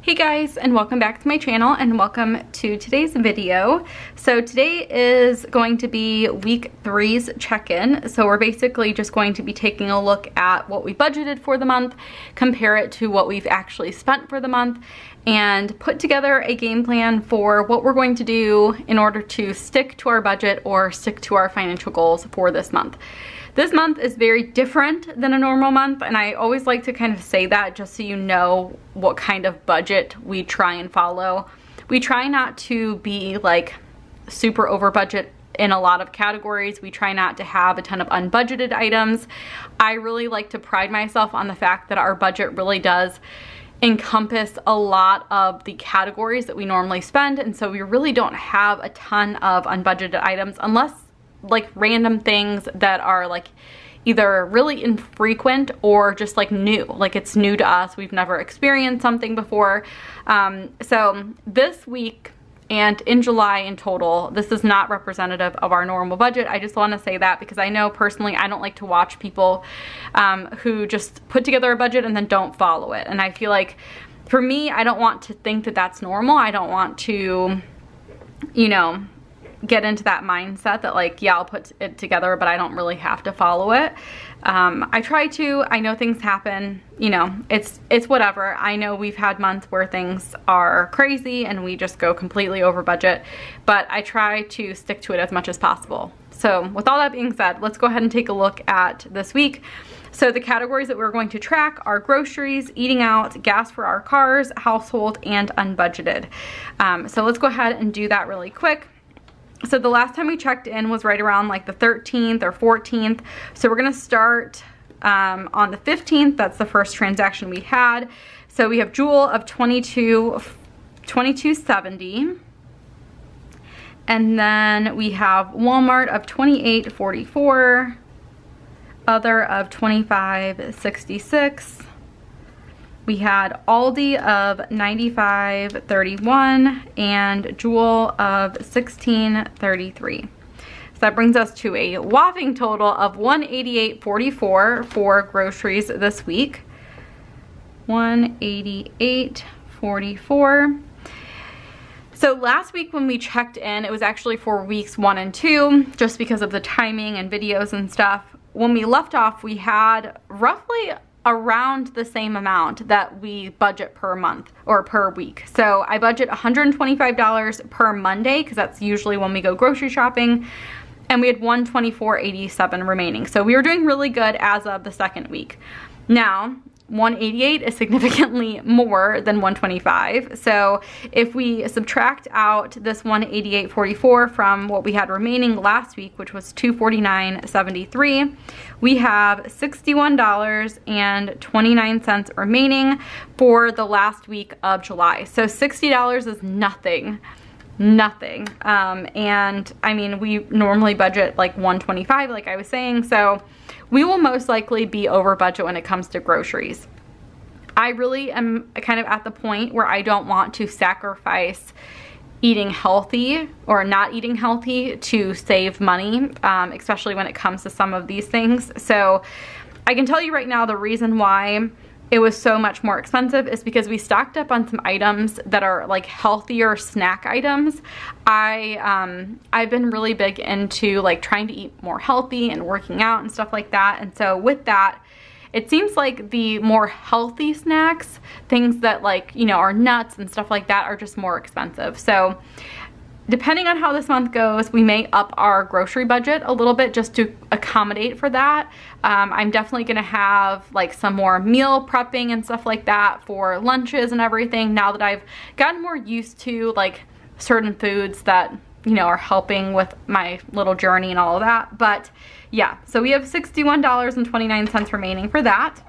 Hey guys, and welcome back to my channel and welcome to today's video. So today is going to be week 3's check-in. So we're basically just going to be taking a look at what we budgeted for the month, compare it to what we've actually spent for the month, and put together a game plan for what we're going to do in order to stick to our budget or stick to our financial goals for this month. This month is very different than a normal month, and I always like to kind of say that just so you know what kind of budget we try and follow. We try not to be like super over budget in a lot of categories. We try not to have a ton of unbudgeted items. I really like to pride myself on the fact that our budget really does encompass a lot of the categories that we normally spend, and so we really don't have a ton of unbudgeted items unless like random things that are like either really infrequent or just like new, like it's new to us, we've never experienced something before. So this week and in July in total, this is not representative of our normal budget. I just want to say that because I know personally I don't like to watch people who just put together a budget and then don't follow it, and I feel like for me, I don't want to think that that's normal. I don't want to, you know, get into that mindset that like, yeah, I'll put it together, but I don't really have to follow it. I try to. I know things happen, you know, it's whatever. I know we've had months where things are crazy and we just go completely over budget, but I try to stick to it as much as possible. So with all that being said, let's go ahead and take a look at this week. So the categories that we're going to track are groceries, eating out, gas for our cars, household, and unbudgeted. So let's go ahead and do that really quick. So the last time we checked in was right around like the 13th or 14th. So we're gonna start on the 15th. That's the first transaction we had. So we have Jewel of $22.70. And then we have Walmart of $28.44. Other of $25.66. We had Aldi of $95.31 and Jewel of $16.33. So that brings us to a whopping total of $188.44 for groceries this week. $188.44. So last week when we checked in, it was actually for weeks 1 and 2, just because of the timing and videos and stuff. When we left off, we had roughly around the same amount that we budget per month or per week. So I budget $125 per Monday because that's usually when we go grocery shopping, and we had $124.87 remaining. So we were doing really good as of the second week. Now, $188 is significantly more than $125. So if we subtract out this $188.44 from what we had remaining last week, which was $249.73, we have $61.29 remaining for the last week of July. So $60 is nothing. Nothing. And I mean, we normally budget like $125, like I was saying, so we will most likely be over budget when it comes to groceries. I really am kind of at the point where I don't want to sacrifice eating healthy or not eating healthy to save money, especially when it comes to some of these things. So I can tell you right now the reason why it was so much more expensive is because we stocked up on some items that are like healthier snack items. I've been really big into like trying to eat more healthy and working out and stuff like that. And so with that, it seems like the more healthy snacks, things that like, you know, are nuts and stuff like that, are just more expensive. So depending on how this month goes, we may up our grocery budget a little bit just to accommodate for that. I'm definitely gonna have like some more meal prepping and stuff like that for lunches and everything, now that I've gotten more used to like certain foods that, you know, are helping with my little journey and all of that. But yeah, so we have $61.29 remaining for that.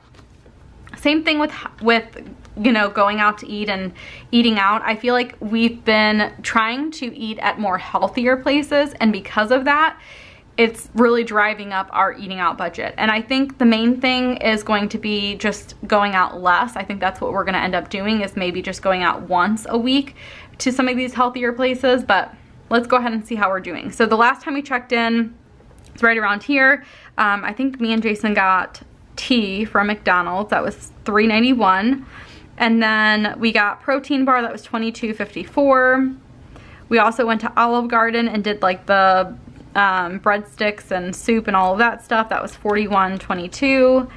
Same thing with you know, going out to eat and eating out. I feel like we've been trying to eat at more healthier places, and because of that, it's really driving up our eating out budget. And I think the main thing is going to be just going out less. I think that's what we're gonna end up doing, is maybe just going out once a week to some of these healthier places, but let's go ahead and see how we're doing. So the last time we checked in, it's right around here. I think me and Jason got tea from McDonald's. That was $3.91. And then we got protein bar, that was $22.54. We also went to Olive Garden and did like the breadsticks and soup and all of that stuff. That was $41.22.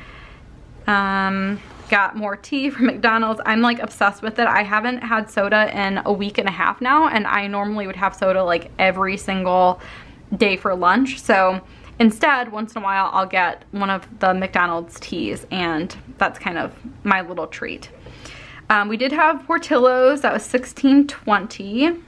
Got more tea from McDonald's. I'm like obsessed with it. I haven't had soda in a week and a half now, and I normally would have soda like every single day for lunch. So instead, once in a while, I'll get one of the McDonald's teas, and that's kind of my little treat. We did have Portillo's. That was $16.20.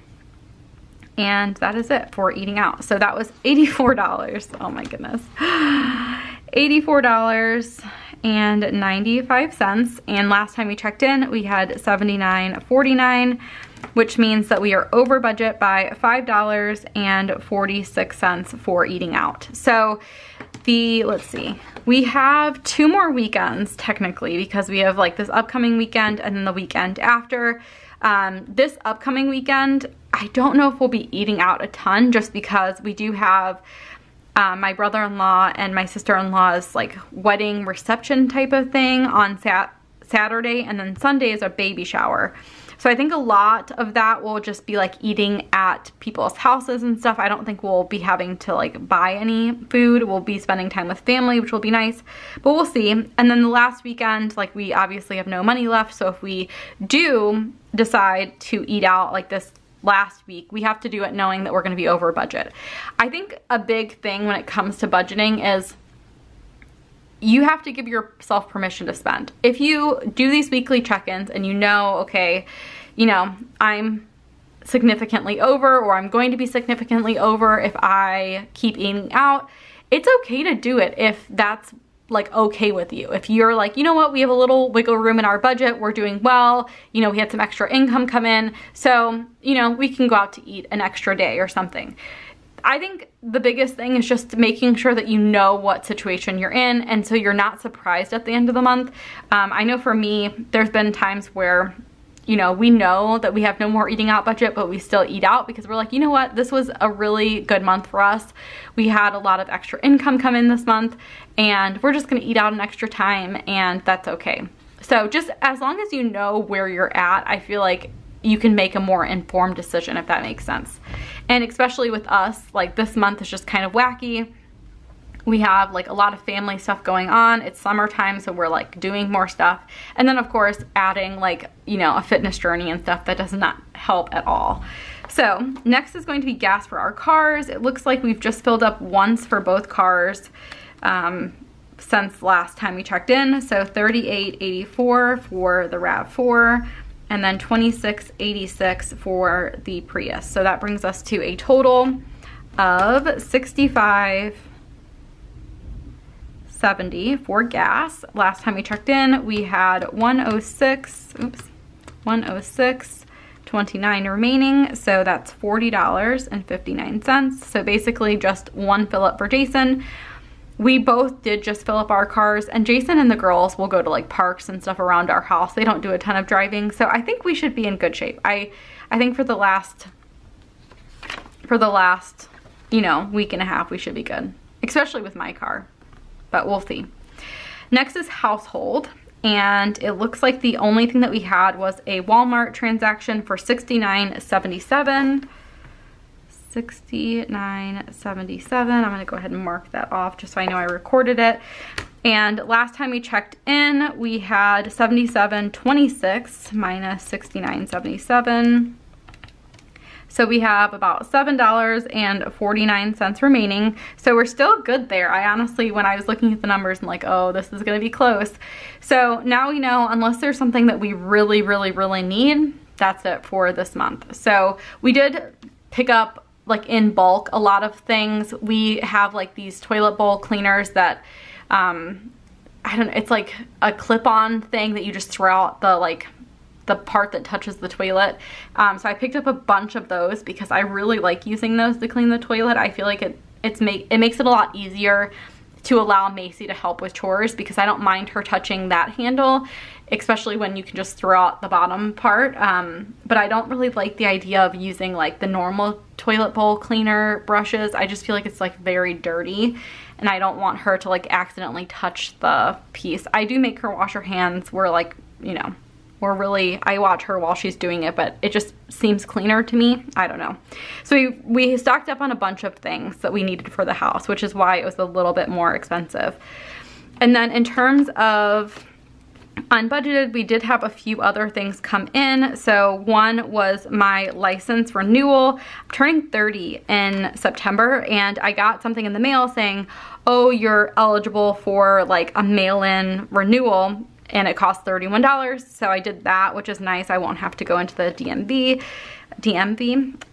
And that is it for eating out. So that was $84. Oh my goodness. $84.95. And last time we checked in, we had $79.49, which means that we are over budget by $5.46 for eating out. So let's see, we have 2 more weekends technically, because we have like this upcoming weekend and then the weekend after. This upcoming weekend, I don't know if we'll be eating out a ton, just because we do have my brother-in-law and my sister-in-law's like wedding reception type of thing on Saturday, and then Sunday is a baby shower. So I think a lot of that will just be like eating at people's houses and stuff. I don't think we'll be having to like buy any food. We'll be spending time with family, which will be nice, but we'll see. And then the last weekend, like we obviously have no money left. So if we do decide to eat out like this last week, we have to do it knowing that we're going to be over budget. I think a big thing when it comes to budgeting is you have to give yourself permission to spend. If you do these weekly check-ins and you know, okay, you know, I'm significantly over, or I'm going to be significantly over if I keep eating out, it's okay to do it if that's like okay with you. If you're like, you know what, we have a little wiggle room in our budget, we're doing well, you know, we had some extra income come in, so, you know, we can go out to eat an extra day or something. I think the biggest thing is just making sure that you know what situation you're in, and so you're not surprised at the end of the month. I know for me, there's been times where, you know, we know that we have no more eating out budget, but we still eat out because we're like, you know what, this was a really good month for us. We had a lot of extra income come in this month, and we're just gonna eat out an extra time, and that's okay. So just as long as you know where you're at, I feel like you can make a more informed decision, if that makes sense. And especially with us, like this month is just kind of wacky. We have like a lot of family stuff going on. It's summertime, so we're like doing more stuff. And then of course adding like, you know, a fitness journey and stuff, that does not help at all. So next is going to be gas for our cars. It looks like we've just filled up once for both cars since last time we checked in. So $38.84 for the RAV4. And then $26.86 for the Prius. So that brings us to a total of $65.70 for gas. Last time we checked in, we had $106.29 remaining. So that's $40.59. So basically just one fill up for Jason. We both did just fill up our cars, and Jason and the girls will go to like parks and stuff around our house. They don't do a ton of driving, so I think we should be in good shape. I think for the last, you know, week and a half, we should be good, especially with my car, but we'll see. Next is household, and it looks like the only thing that we had was a Walmart transaction for $69.77. $69.77. I'm gonna go ahead and mark that off just so I know I recorded it. And last time we checked in, we had $77.26 minus $69.77. So we have about $7.49 remaining. So we're still good there. I honestly, when I was looking at the numbers, I'm like, oh, this is gonna be close. So now we know, unless there's something that we really, really, really need, that's it for this month. So we did pick up like in bulk a lot of things. We have like these toilet bowl cleaners that I don't know, it's like a clip-on thing that you just throw out the part that touches the toilet. So I picked up a bunch of those because I really like using those to clean the toilet. I feel like it makes it a lot easier to allow Macy to help with chores, because I don't mind her touching that handle, especially when you can just throw out the bottom part. But I don't really like the idea of using like the normal toilet bowl cleaner brushes. I just feel like it's like very dirty, and I don't want her to like accidentally touch the piece. I do make her wash her hands where like, you know, I watch her while she's doing it, but it just seems cleaner to me. I don't know. So we stocked up on a bunch of things that we needed for the house, which is why it was a little bit more expensive. And then in terms of unbudgeted, we did have a few other things come in. So one was my license renewal. I'm turning 30 in September, and I got something in the mail saying, oh, you're eligible for like a mail-in renewal, and it costs $31. So I did that, which is nice. I won't have to go into the DMV.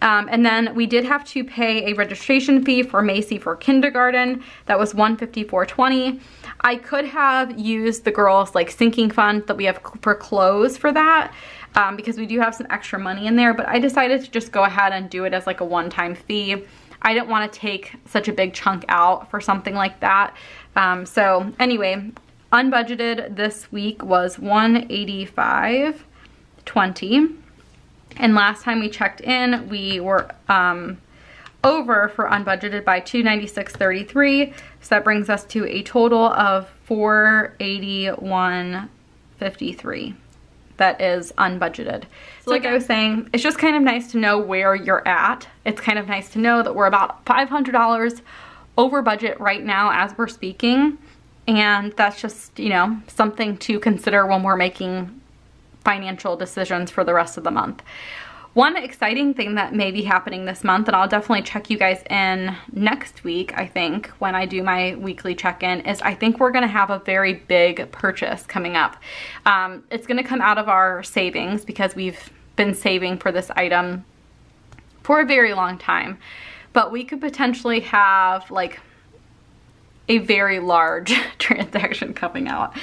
And then we did have to pay a registration fee for Macy for kindergarten. That was $154.20. I could have used the girls' like sinking fund that we have for clothes for that, because we do have some extra money in there, but I decided to just go ahead and do it as like a one-time fee. I didn't want to take such a big chunk out for something like that. So anyway, unbudgeted this week was $185.20. And last time we checked in, we were over for unbudgeted by $296.33. So that brings us to a total of $481.53. That is unbudgeted. So like I was saying, it's just kind of nice to know where you're at. It's kind of nice to know that we're about $500 over budget right now as we're speaking. And that's just, you know, something to consider when we're making financial decisions for the rest of the month. One exciting thing that may be happening this month, and I'll definitely check you guys in next week, I think, when I do my weekly check-in, is I think we're gonna have a very big purchase coming up. It's gonna come out of our savings because we've been saving for this item for a very long time. But we could potentially have like a very large transaction coming out.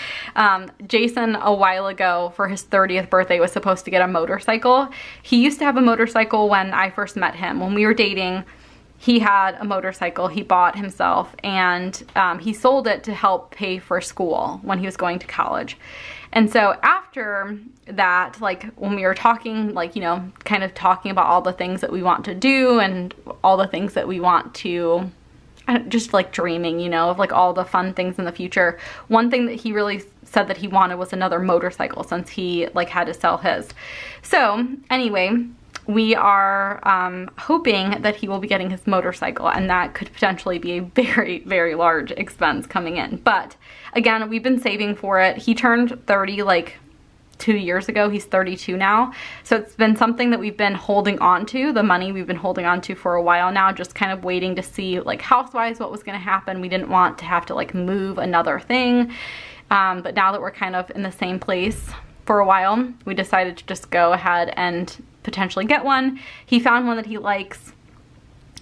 Jason, a while ago for his 30th birthday, was supposed to get a motorcycle. He used to have a motorcycle when I first met him. When we were dating, he had a motorcycle he bought himself, and he sold it to help pay for school when he was going to college. And so after that, like when we were talking, like, you know, kind of talking about all the things that we want to do and all the things that we want to, just like dreaming, you know, of like all the fun things in the future. One thing that he really said that he wanted was another motorcycle, since he like had to sell his. So anyway, we are hoping that he will be getting his motorcycle, and that could potentially be a very, very large expense coming in. But again, we've been saving for it. He turned 30 like 2 years ago. He's 32 now. So it's been something that we've been holding on to, the money we've been holding on to for a while now, just kind of waiting to see like house-wise what was going to happen. We didn't want to have to like move another thing. But now that we're kind of in the same place for a while, we decided to just go ahead and potentially get one. He found one that he likes.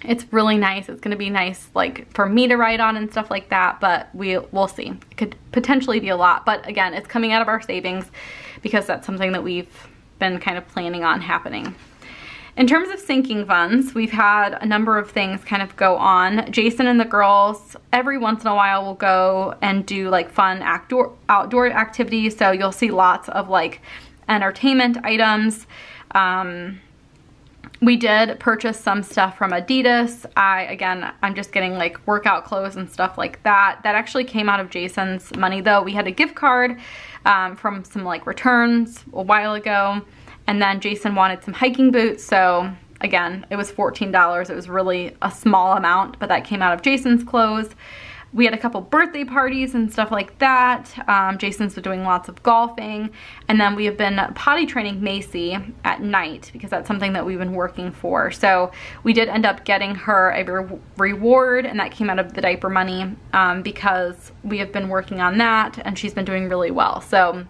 It's really nice. It's going to be nice like for me to ride on and stuff like that, but we'll see. It could potentially be a lot, but again, it's coming out of our savings because that's something that we've been kind of planning on happening. In terms of sinking funds, we've had a number of things kind of go on. Jason and the girls every once in a while will go and do like fun outdoor activities, so you'll see lots of like entertainment items. We did purchase some stuff from Adidas. I'm just getting like workout clothes and stuff like that. That actually came out of Jason's money though. We had a gift card from some like returns a while ago. And then Jason wanted some hiking boots. So again, it was $14. It was really a small amount, but that came out of Jason's clothes. We had a couple birthday parties and stuff like that. Jason's been doing lots of golfing. And then we have been potty training Macy at night because that's something that we've been working for. So we did end up getting her a reward, and that came out of the diaper money because we have been working on that and she's been doing really well. So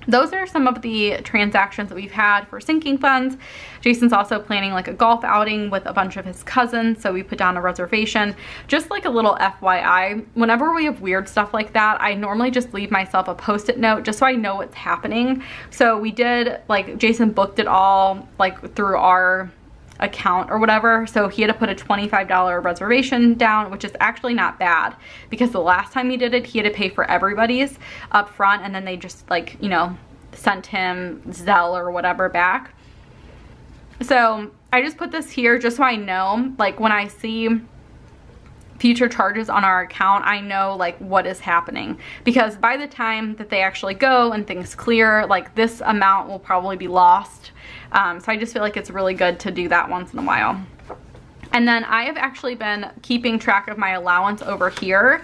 those are some of the transactions that we've had for sinking funds. Jason's also planning like a golf outing with a bunch of his cousins, so we put down a reservation. Just like a little FYI, whenever we have weird stuff like that, I normally just leave myself a post-it note just so I know what's happening. So we did, like, Jason booked it all like through our account or whatever, so he had to put a $25 reservation down, which is actually not bad because the last time he did it, he had to pay for everybody's up front, and then they just like, you know, sent him Zelle or whatever back. So I just put this here just so I know, like when I see future charges on our account, I know like what is happening, because by the time that they actually go and things clear, like this amount will probably be lost. So I just feel like it's really good to do that once in a while. And then I have actually been keeping track of my allowance over here.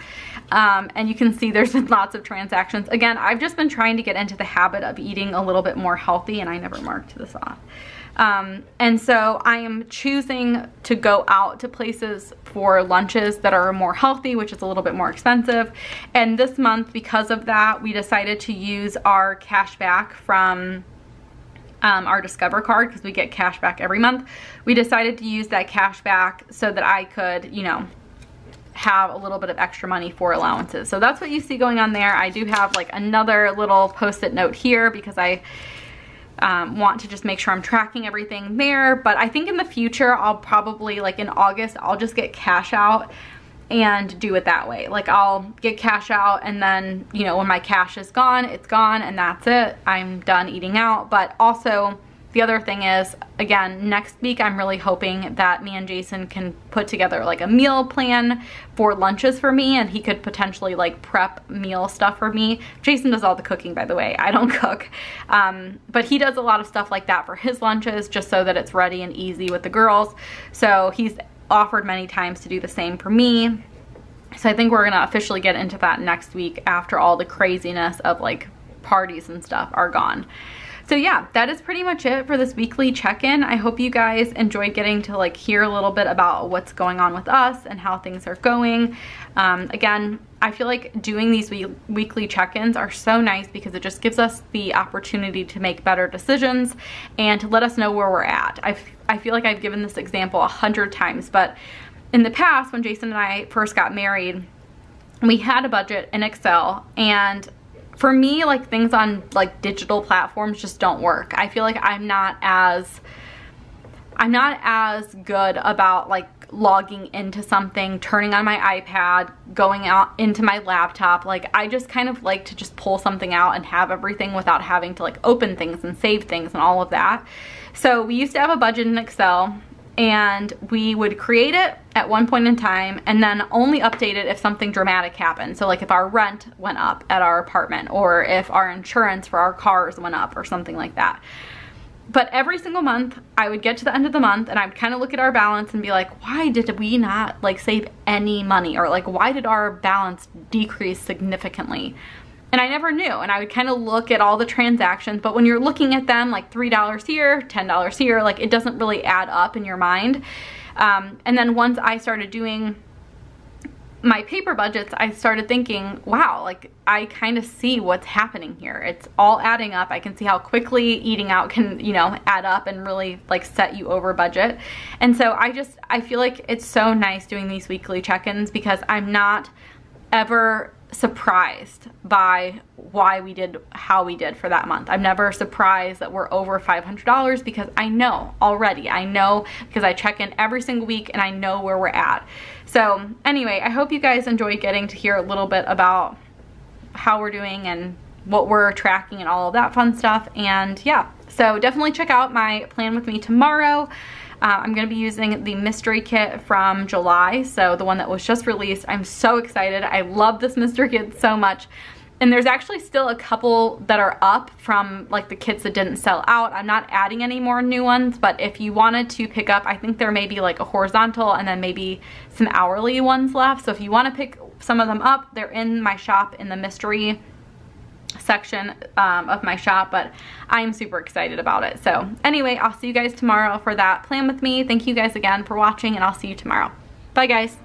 And you can see there's been lots of transactions. Again, I've just been trying to get into the habit of eating a little bit more healthy, and I never marked this off. And so I am choosing to go out to places for lunches that are more healthy, which is a little bit more expensive. And this month, because of that, we decided to use our cash back from our Discover card, because we get cash back every month. We decided to use that cash back so that I could, you know, have a little bit of extra money for allowances. So that's what you see going on there. I do have like another little post-it note here because I want to just make sure I'm tracking everything there. But I think in the future, I'll probably, like in August, I'll just get cash out and do it that way. Like I'll get cash out, and then, you know, when my cash is gone, it's gone, and that's it. I'm done eating out. But also the other thing is, again, next week I'm really hoping that me and Jason can put together like a meal plan for lunches for me, and he could potentially like prep meal stuff for me. Jason does all the cooking, by the way. I don't cook. But he does a lot of stuff like that for his lunches, just so that it's ready and easy with the girls. So he's offered many times to do the same for me. So I think we're gonna officially get into that next week after all the craziness of like parties and stuff are gone. So yeah, that is pretty much it for this weekly check-in. I hope you guys enjoyed getting to like hear a little bit about what's going on with us and how things are going. Again, I feel like doing these weekly check-ins are so nice because it just gives us the opportunity to make better decisions and to let us know where we're at. I feel like I've given this example 100 times, but in the past, when Jason and I first got married, we had a budget in Excel, and for me, like things on like digital platforms just don't work. I feel like I'm not as good about like logging into something, turning on my iPad, going out into my laptop. Like I just kind of like to just pull something out and have everything without having to like open things and save things and all of that. So we used to have a budget in Excel, and we would create it at one point in time and then only update it if something dramatic happened. So like if our rent went up at our apartment, or if our insurance for our cars went up or something like that. But every single month I would get to the end of the month and I would kind of look at our balance and be like, why did we not like save any money? Or like, why did our balance decrease significantly? And I never knew, and I would kind of look at all the transactions, but when you're looking at them like $3 here, $10 here, like it doesn't really add up in your mind. And then once I started doing my paper budgets, I started thinking, wow, like I kind of see what's happening here. It's all adding up. I can see how quickly eating out can, you know, add up and really like set you over budget. And so I feel like it's so nice doing these weekly check-ins because I'm not ever surprised by why we did how we did for that month. I'm never surprised that we're over $500 because I know already. I know because I check in every single week and I know where we're at. So anyway, I hope you guys enjoyed getting to hear a little bit about how we're doing and what we're tracking and all of that fun stuff. And yeah, so definitely check out my plan with me tomorrow. I'm going to be using the mystery kit from July, so the one that was just released. I'm so excited. I love this mystery kit so much. And there's actually still a couple that are up from like the kits that didn't sell out. I'm not adding any more new ones, but if you wanted to pick up, I think there may be like a horizontal and then maybe some hourly ones left. So if you want to pick some of them up, they're in my shop in the mystery section of my shop, but I'm super excited about it. So anyway, I'll see you guys tomorrow for that plan with me. Thank you guys again for watching, and I'll see you tomorrow. Bye guys.